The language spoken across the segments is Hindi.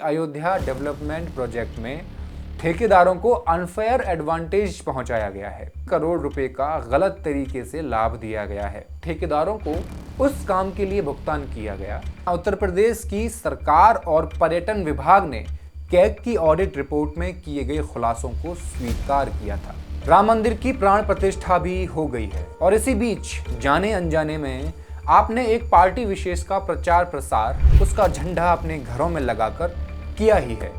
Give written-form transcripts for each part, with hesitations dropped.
अयोध्या डेवलपमेंट प्रोजेक्ट में ठेकेदारों को अनफेयर एडवांटेज पहुंचाया गया है। करोड़ रुपए का गलत तरीके से लाभ दिया गया है। ठेकेदारों को उस काम के लिए भुगतान किया गया। उत्तर प्रदेश की सरकार और पर्यटन विभाग ने कैग की ऑडिट रिपोर्ट में किए गए खुलासों को स्वीकार किया था। राम मंदिर की प्राण प्रतिष्ठा भी हो गई है और इसी बीच जाने अनजाने में आपने एक पार्टी विशेष का प्रचार प्रसार, उसका झंडा अपने घरों में लगाकर किया ही है।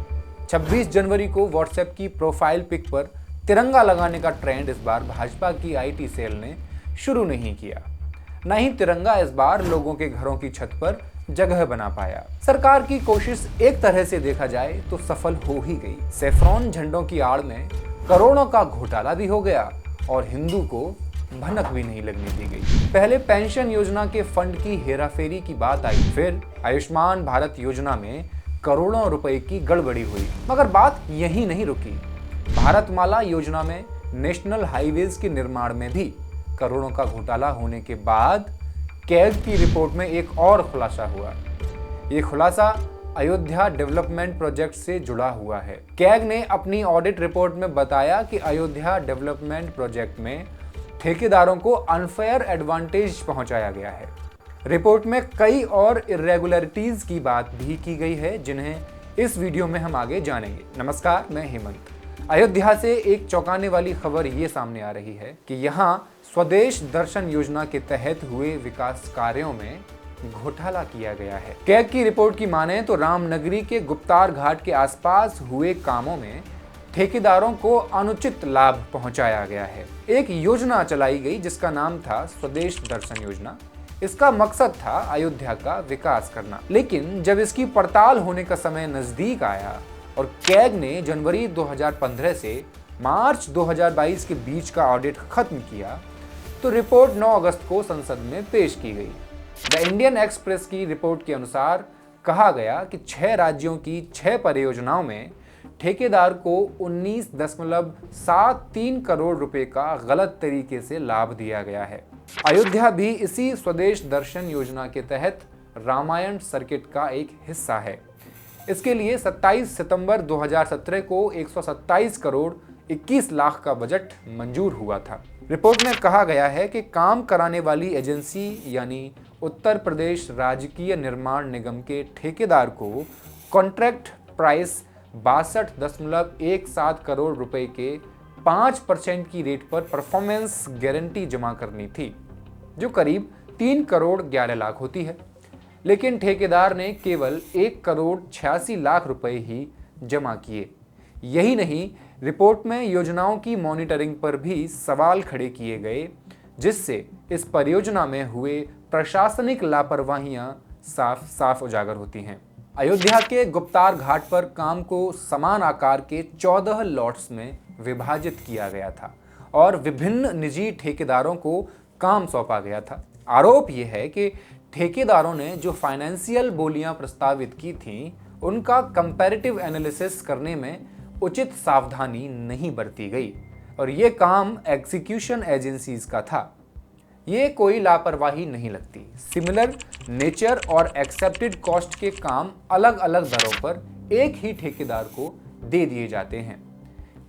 26 जनवरी को व्हाट्सएप की प्रोफाइल पिक पर तिरंगा लगाने का ट्रेंड इस बार भाजपा की आईटी सेल ने शुरू नहीं किया। न ही तिरंगा इस बार लोगों के घरों की छत पर जगह बना पाया। सरकार की कोशिश एक तरह से देखा जाए तो सफल हो ही गई। सेफ्रॉन झंडों की आड़ में करोड़ों का घोटाला भी हो गया और हिंदू को भनक भी नहीं लगने दी गई। पहले पेंशन योजना के फंड की हेराफेरी की बात आई, फिर आयुष्मान भारत योजना में करोड़ों रुपए की गड़बड़ी हुई। मगर बात यहीं नहीं रुकी। भारतमाला योजना में नेशनल हाईवेज के निर्माण में भी करोड़ों का घोटाला होने के बाद कैग की रिपोर्ट में एक और खुलासा हुआ। ये खुलासा अयोध्या डेवलपमेंट प्रोजेक्ट से जुड़ा हुआ है। कैग ने अपनी ऑडिट रिपोर्ट में बताया कि अयोध्या डेवलपमेंट प्रोजेक्ट में ठेकेदारों को अनफेयर एडवांटेज पहुंचाया गया है। रिपोर्ट में कई और इरेगुलरिटीज की बात भी की गई है, जिन्हें इस वीडियो में हम आगे जानेंगे। नमस्कार, मैं हेमंत। अयोध्या से एक चौंकाने वाली खबर ये सामने आ रही है कि यहाँ स्वदेश दर्शन योजना के तहत हुए विकास कार्यों में घोटाला किया गया है। कैग की रिपोर्ट की माने तो रामनगरी के गुप्तार घाट के आसपास हुए कामों में ठेकेदारों को अनुचित लाभ पहुंचाया गया है। एक योजना चलाई गई जिसका नाम था स्वदेश दर्शन योजना। इसका मकसद था अयोध्या का विकास करना, लेकिन जब इसकी पड़ताल होने का समय नजदीक आया और कैग ने जनवरी 2015 से मार्च 2022 के बीच का ऑडिट खत्म किया तो रिपोर्ट 9 अगस्त को संसद में पेश की गई। द इंडियन एक्सप्रेस की रिपोर्ट के अनुसार कहा गया कि 6 राज्यों की 6 परियोजनाओं में ठेकेदार को 19.73 करोड़ रुपए का गलत तरीके से लाभ दिया गया है। अयोध्या भी इसी स्वदेश दर्शन योजना के तहत रामायण सर्किट का एक हिस्सा है। इसके लिए 27 सितंबर 2017 को 127 करोड़ 21 लाख का बजट मंजूर हुआ था। रिपोर्ट में कहा गया है कि काम कराने वाली एजेंसी यानी उत्तर प्रदेश राजकीय निर्माण निगम के ठेकेदार को कॉन्ट्रैक्ट प्राइस 62.17 करोड़ रुपए के 5% की रेट पर परफॉर्मेंस गारंटी जमा करनी थी, जो करीब 3 करोड़ 11 लाख होती है। लेकिन ठेकेदार ने केवल 1 करोड़ 86 लाख रुपए ही जमा किए। यही नहीं, रिपोर्ट में योजनाओं की मॉनिटरिंग पर भी सवाल खड़े किए गए, जिससे इस परियोजना में हुए प्रशासनिक लापरवाहियां साफ साफ उजागर होती हैं। अयोध्या के गुप्तार घाट पर काम को समान आकार के 14 लॉट्स में विभाजित किया गया था और विभिन्न निजी ठेकेदारों को काम सौंपा गया था। आरोप यह है कि ठेकेदारों ने जो फाइनेंशियल बोलियां प्रस्तावित की थीं, उनका कंपैरेटिव एनालिसिस करने में उचित सावधानी नहीं बरती गई और ये काम एग्जीक्यूशन एजेंसीज का था। ये कोई लापरवाही नहीं लगती। सिमिलर नेचर और एक्सेप्टेड कॉस्ट के काम अलग अलग दरों पर एक ही ठेकेदार को दे दिए जाते हैं।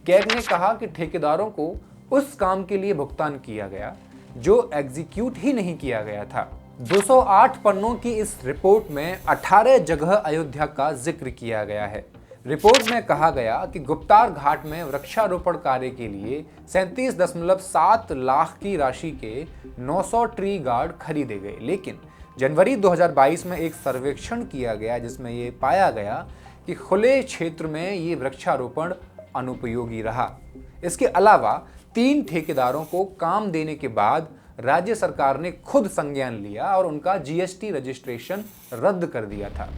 कैग ने कहा कि ठेकेदारों को उस काम के लिए भुगतान किया गया जो एग्जीक्यूट ही नहीं किया गया था। 208 पन्नों की इस रिपोर्ट में 18 जगह अयोध्या का जिक्र किया गया है। रिपोर्ट में कहा गया कि गुप्तार घाट में वृक्षारोपण कार्य के लिए 37.7 लाख की राशि के 900 ट्री गार्ड खरीदे गए, लेकिन जनवरी 2022 में एक सर्वेक्षण किया गया जिसमें ये पाया गया कि खुले क्षेत्र में ये वृक्षारोपण अनुपयोगी रहा। इसके अलावा 3 ठेकेदारों को काम देने के बाद राज्य सरकार ने खुद संज्ञान लिया और उनका जीएसटी रजिस्ट्रेशन रद्द कर दिया था।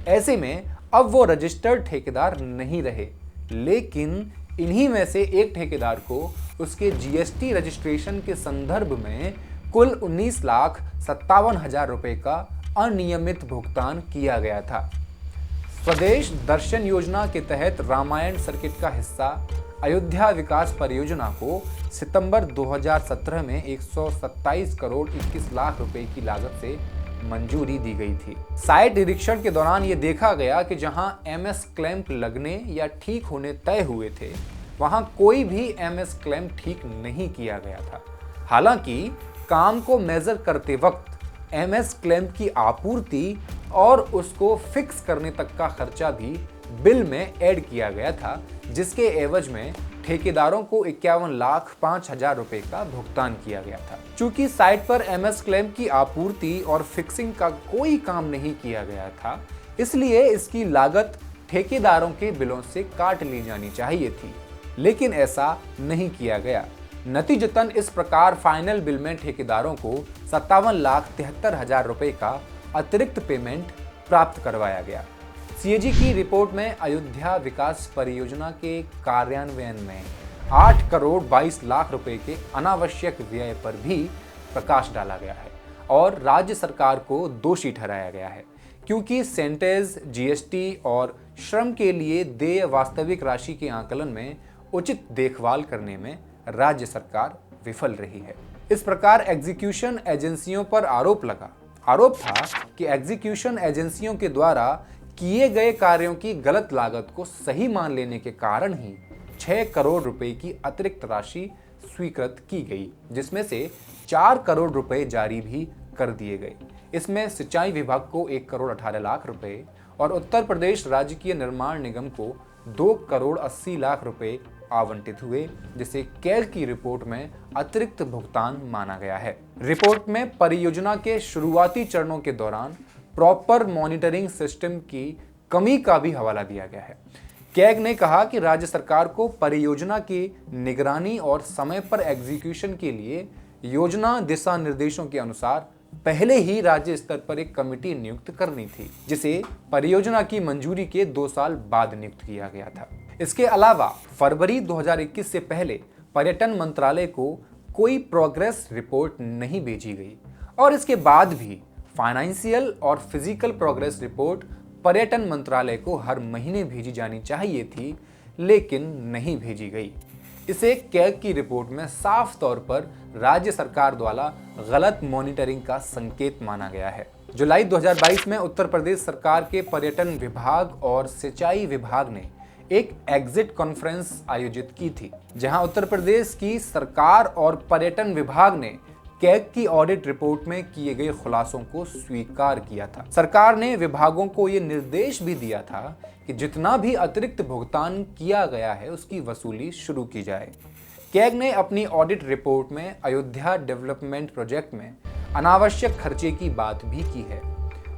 ऐसे में अब वो रजिस्टर्ड ठेकेदार नहीं रहे, लेकिन इन्हीं में से एक ठेकेदार को उसके जीएसटी रजिस्ट्रेशन के संदर्भ में कुल 19,57,000 रुपए का अनियमित भुगतान किया गया था। स्वदेश दर्शन योजना के तहत रामायण सर्किट का हिस्सा अयोध्या विकास परियोजना को सितंबर 2017 में 127 करोड़ 21 लाख रुपए की लागत से मंजूरी दी गई थी। साइट निरीक्षण के दौरान ये देखा गया कि जहां एमएस क्लैंप लगने या ठीक होने तय हुए थे, वहां कोई भी एमएस क्लैंप ठीक नहीं किया गया था। हालांकि काम को मेजर करते वक्त एमएस क्लैंप की आपूर्ति और उसको फिक्स करने तक का खर्चा भी बिल में ऐड किया गया था, जिसके एवज में ठेकेदारों को 51,05,000 रुपए का भुगतान किया गया था। चूंकि साइट पर एमएस क्लैंप की आपूर्ति और फिक्सिंग का कोई काम नहीं किया गया था, इसलिए इसकी लागत ठेकेदारोरों के बिलों से काट ली जानी चाहिए थी, लेकिन ऐसा नहीं किया गया। नतीजतन इस प्रकार फाइनल बिल में ठेकेदारों को 57,73,000 रुपए का अतिरिक्त पेमेंट प्राप्त करवाया गया। सीएजी की रिपोर्ट में अयोध्या विकास परियोजना के कार्यान्वयन में 8 करोड़ 22 लाख रुपए के अनावश्यक व्यय पर भी प्रकाश डाला गया है और राज्य सरकार को दोषी ठहराया गया है, क्योंकि सेंटेज, जीएसटी और श्रम के लिए देय वास्तविक राशि के आकलन में उचित देखभाल करने में राज्य सरकार विफल रही है। इस प्रकार एग्जीक्यूशन एजेंसियों पर आरोप था कि एग्जीक्यूशन एजेंसियों के द्वारा किए गए कार्यों की गलत लागत को सही मान लेने के कारण ही 6 करोड़ रुपए की अतिरिक्त राशि स्वीकृत की गई, जिसमें से 4 करोड़ रुपए जारी भी कर दिए गए। इसमें सिंचाई विभाग को 1 करोड़ 18 लाख रुपए और उत्तर प्रदेश राजकीय निर्माण निगम को 2 करोड़ 80 लाख रुपए आवंटित हुए, जिसे कैग की रिपोर्ट में अतिरिक्त भुगतान माना गया है। रिपोर्ट में परियोजना के शुरुआती चरणों के दौरान प्रॉपर मॉनिटरिंग सिस्टम की कमी का भी हवाला दिया गया है। कैग ने कहा कि राज्य सरकार को परियोजना की निगरानी और समय पर एग्जीक्यूशन के लिए योजना दिशा निर्देशों के अनुसार पहले ही राज्य स्तर पर एक कमेटी नियुक्त करनी थी, जिसे परियोजना की मंजूरी के 2 साल बाद नियुक्त किया गया था। इसके अलावा फरवरी 2021 से पहले पर्यटन मंत्रालय को कोई प्रोग्रेस रिपोर्ट नहीं भेजी गई और इसके बाद भी फाइनेंशियल और फिजिकल प्रोग्रेस रिपोर्ट पर्यटन मंत्रालय को हर महीने भेजी जानी चाहिए थी, लेकिन नहीं भेजी गई। इसे कैग की रिपोर्ट में साफ तौर पर राज्य सरकार द्वारा गलत मॉनिटरिंग का संकेत माना गया है। जुलाई 2022 में उत्तर प्रदेश सरकार के पर्यटन विभाग और सिंचाई विभाग ने एक एग्जिट कॉन्फ्रेंस आयोजित की थी, जहां उत्तर प्रदेश की सरकार और पर्यटन विभाग ने कैग की ऑडिट रिपोर्ट में किए गए खुलासों को स्वीकार किया था। सरकार ने विभागों को यह निर्देश भी दिया था कि जितना भी अतिरिक्त भुगतान किया गया है उसकी वसूली शुरू की जाए। कैग ने अपनी ऑडिट रिपोर्ट में अयोध्या डेवलपमेंट प्रोजेक्ट में अनावश्यक खर्चे की बात भी की है।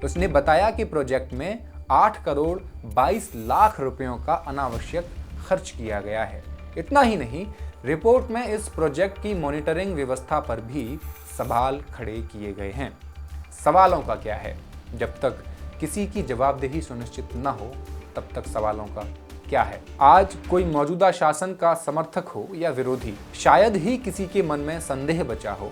उसने बताया कि प्रोजेक्ट में 8 करोड़ 22 लाख रुपयों का अनावश्यक खर्च किया गया है। इतना ही नहीं, रिपोर्ट में इस प्रोजेक्ट की मॉनिटरिंग व्यवस्था पर भी सवाल खड़े किए गए हैं। सवालों का क्या है? जब तक किसी की जवाबदेही सुनिश्चित न हो तब तक सवालों का क्या है? आज कोई मौजूदा शासन का समर्थक हो या विरोधी, शायद ही किसी के मन में संदेह बचा हो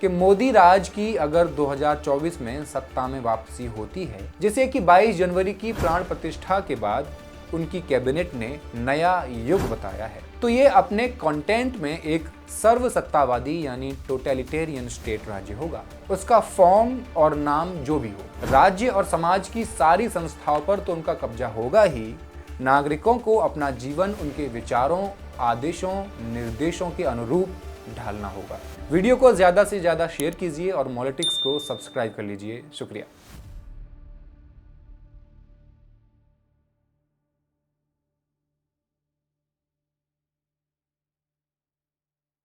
कि मोदी राज की अगर 2024 में सत्ता में वापसी होती है, जिसे कि 22 जनवरी की प्राण प्रतिष्ठा के बाद उनकी कैबिनेट ने नया युग बताया है, तो ये अपने कंटेंट में एक सर्वसत्तावादी यानी टोटलिटेरियन स्टेट राज्य होगा। उसका फॉर्म और नाम जो भी हो, राज्य और समाज की सारी संस्थाओं पर तो उनका कब्जा होगा ही, नागरिकों को अपना जीवन उनके विचारों, आदेशों, निर्देशों के अनुरूप ढालना होगा। वीडियो को ज़्यादा से ज़्यादा शेयर कीजिए और मॉलिटिक्स को सब्सक्राइब कर लीजिए। शुक्रिया।